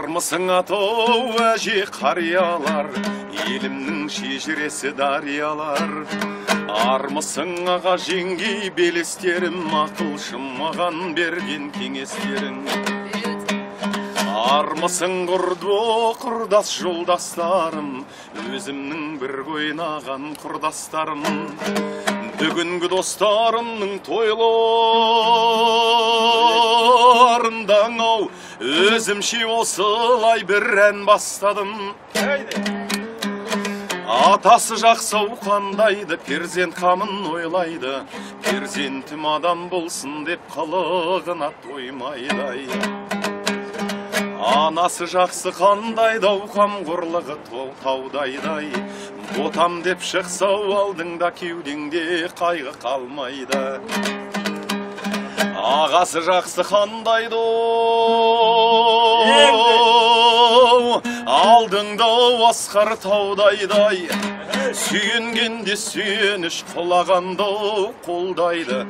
Бармысың атау әже қариялар, елімнің шежіресі дариялар. Армысың аға жеңгей белестерім, ақылшым маған берген кеңестерің. Армысың құрды құрдас жолдастарым, өзімнің бір ойнаған құрдастарым. Бүгінгі достарымның тойларындаң ау, өзімше осылай бір ән бастадым. Атасы жақсау қандайды, перзент қамын ойлайды, перзентім адам болсын деп қылығына тоймайды. Анасы жақсы қандайды, қамқорлығы таудайдай, ботам деп шықсау алдыңда кеудеңде қайғы қалмайды. Ағасы жақсы қандайды, алдыңда асқар таудайдай, сүйенгенде сүйеніш құлағанда қолдайды.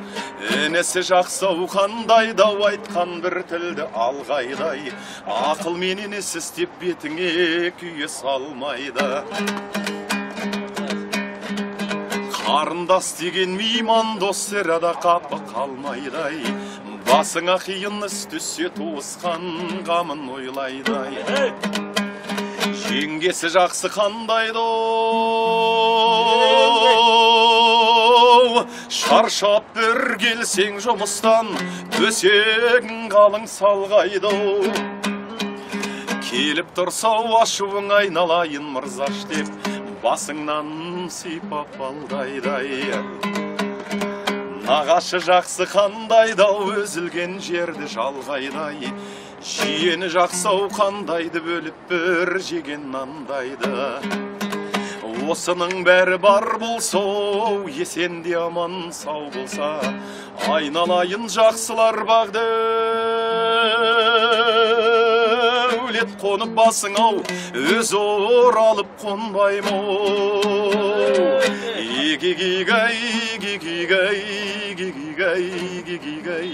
Енесі жақсау қандайды, айтқан бір тілді алғайдай, ақыл мен енесі істеп бетіңе күйе салмайды. Қарындас деген мейман дос сірада қапы қалмайдай, басыңа қиын іс түссе туысқан қамын ойлайдай. Жеңгесі жақсы қандайды, шаршап бір келсең жұмыстан, төсегің қалың салғайды. Келіп тұрсау ашуың айналайын мырзаш деп, басыңнан сипап алдайдай. Нағашы жақсы қандайды, өзілген жерді жалғайдай, жиені жақсау қандайды, бөліп бір жеген нандайды. Осының бәрі бар болса, есенде аман сау болса, айналайын жақсылар бағы дәулет қонып басың ау, өз оралып қонбаймын. Игигигай, игигигай, игигигай, игигигай.